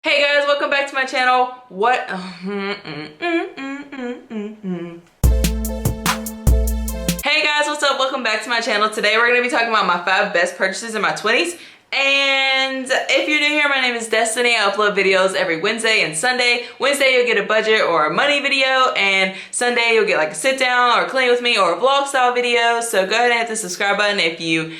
Hey guys, welcome back to my channel. Hey guys, what's up? Welcome back to my channel. Today we're going to be talking about my 5 best purchases in my 20s. And if you're new here, my name is Destiny. I upload videos every Wednesday and Sunday. Wednesday you'll get a budget or a money video, and Sunday you'll get like a sit down or clean with me or a vlog style video. So go ahead and hit the subscribe button if you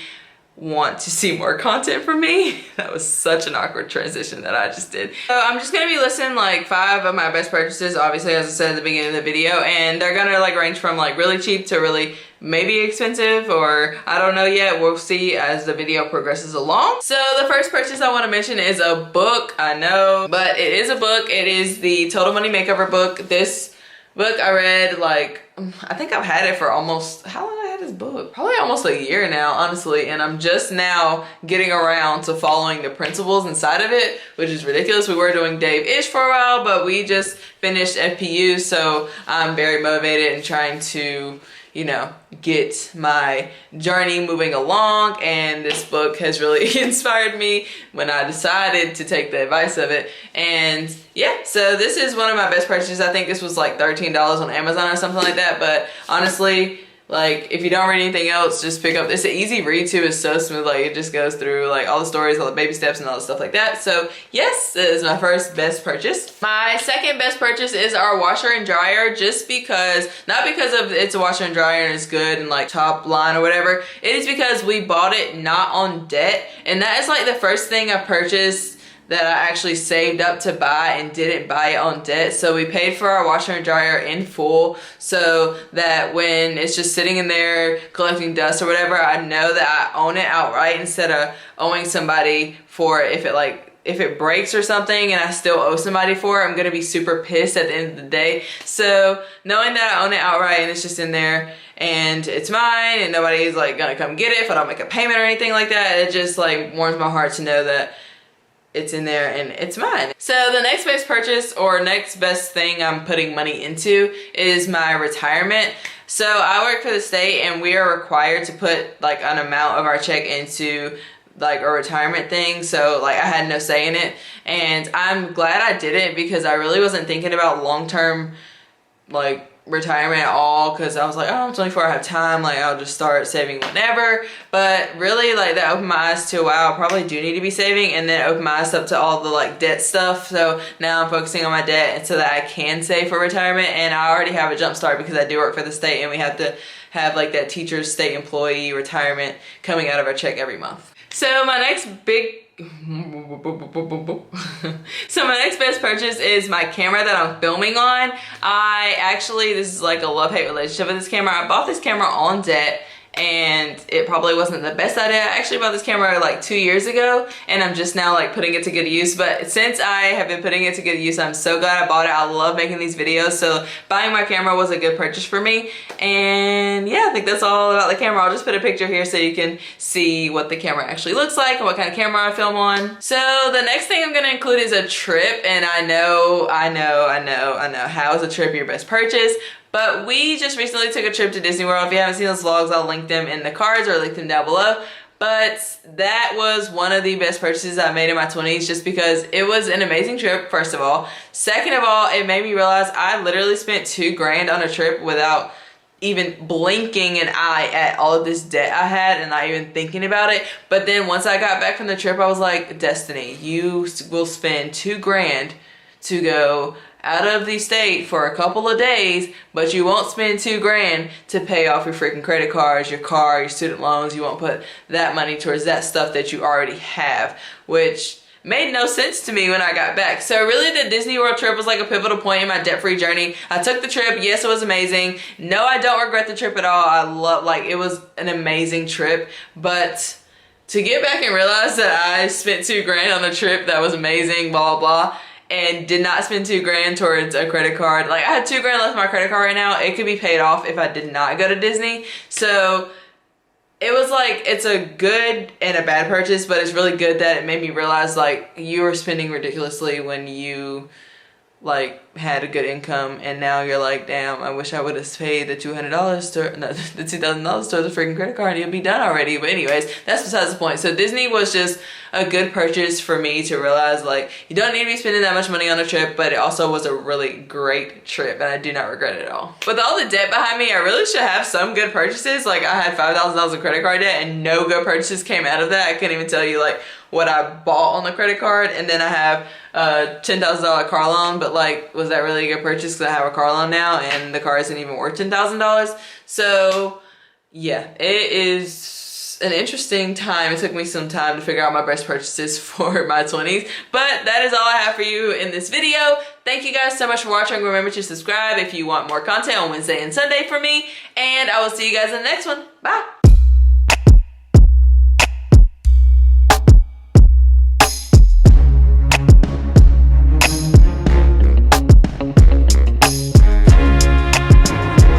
want to see more content from me. That was such an awkward transition that I just did. So I'm just gonna be listing like 5 of my best purchases, obviously, as I said at the beginning of the video, and they're gonna like range from like really cheap to really maybe expensive, or I don't know yet. We'll see as the video progresses along. So the first purchase I want to mention is a book. I know, but it is a book. It is the Total Money Makeover book. This book I read, like, I think I've had it for almost, how long have I had this book? Probably almost a year now, honestly, and I'm just now getting around to following the principles inside of it, which is ridiculous. We were doing Dave-ish for a while, but we just finished FPU, so I'm very motivated and trying to, you know, get my journey moving along, and this book has really inspired me when I decided to take the advice of it. And yeah, so this is one of my best purchases. I think this was like $13 on Amazon or something like that, but honestly, like, if you don't read anything else, just pick up. It's an easy read too. It's so smooth. Like, it just goes through like all the stories, all the baby steps and all the stuff like that. So yes, this is my first best purchase. My second best purchase is our washer and dryer, just because, not because of it's a washer and dryer and it's good and like top line or whatever. It is because we bought it not on debt. And that is like the first thing I purchased that I actually saved up to buy and didn't buy it on debt. So we paid for our washer and dryer in full, so that when it's just sitting in there collecting dust or whatever, I know that I own it outright instead of owing somebody for it. If it breaks or something and I still owe somebody for it, I'm gonna be super pissed at the end of the day. So knowing that I own it outright and it's just in there and it's mine and nobody's like gonna come get it if I don't make a payment or anything like that, it just like warms my heart to know that it's in there and it's mine. So the next best purchase, or next best thing I'm putting money into, is my retirement. So I work for the state and we are required to put like an amount of our check into like a retirement thing. So like I had no say in it, and I'm glad I didn't, because I really wasn't thinking about long-term like retirement at all, because I was like, oh, I'm 24, I have time, like I'll just start saving whenever. But really, like, that opened my eyes to, wow, I probably do need to be saving, and then opened my eyes up to all the like debt stuff. So now I'm focusing on my debt and so that I can save for retirement. And I already have a jump start because I do work for the state and we have to have like that teacher's state employee retirement coming out of our check every month. So my next best purchase is my camera that I'm filming on. This is like a love-hate relationship with this camera. I bought this camera on debt, and it probably wasn't the best idea. I actually bought this camera like 2 years ago, and I'm just now like putting it to good use. But since I have been putting it to good use, I'm so glad I bought it. I love making these videos, so buying my camera was a good purchase for me. And yeah, I think that's all about the camera. I'll just put a picture here so you can see what the camera actually looks like and what kind of camera I film on. So the next thing I'm gonna include is a trip, and I know, how is a trip your best purchase? But we just recently took a trip to Disney World. If you haven't seen those vlogs, I'll link them in the cards or link them down below. But that was one of the best purchases I made in my 20s, just because it was an amazing trip, first of all. Second of all, it made me realize I literally spent $2 grand on a trip without even blinking an eye at all of this debt I had and not even thinking about it. But then once I got back from the trip, I was like, Destiny, you will spend $2 grand to go out of the state for a couple of days, but you won't spend $2 grand to pay off your freaking credit cards, your car, your student loans. You won't put that money towards that stuff that you already have, which made no sense to me when I got back. So really, the Disney World trip was like a pivotal point in my debt-free journey. I took the trip. Yes, it was amazing. No, I don't regret the trip at all. It was an amazing trip. But to get back and realize that I spent $2 grand on a trip that was amazing, blah, blah, blah, and did not spend $2 grand towards a credit card. Like, I had $2 grand left on my credit card right now. It could be paid off if I did not go to Disney. So it was like, it's a good and a bad purchase, but it's really good that it made me realize like you are spending ridiculously when you like had a good income, and now you're like, damn, I wish I would have paid the $200 to no, the $2,000 towards a freaking credit card. You'll be done already. But anyways, that's besides the point. So Disney was just a good purchase for me to realize, like, you don't need to be spending that much money on a trip, but it also was a really great trip, and I do not regret it at all. With all the debt behind me, I really should have some good purchases. Like, I had $5,000 of credit card debt, and no good purchases came out of that. I couldn't even tell you like what I bought on the credit card. And then I have a $10,000 car loan, but like, was that really a good purchase? Because I have a car loan now and the car isn't even worth $10,000. So yeah, it is an interesting time. It took me some time to figure out my best purchases for my 20s, but that is all I have for you in this video. Thank you guys so much for watching. Remember to subscribe if you want more content on Wednesday and Sunday from me, and I will see you guys in the next one. Bye.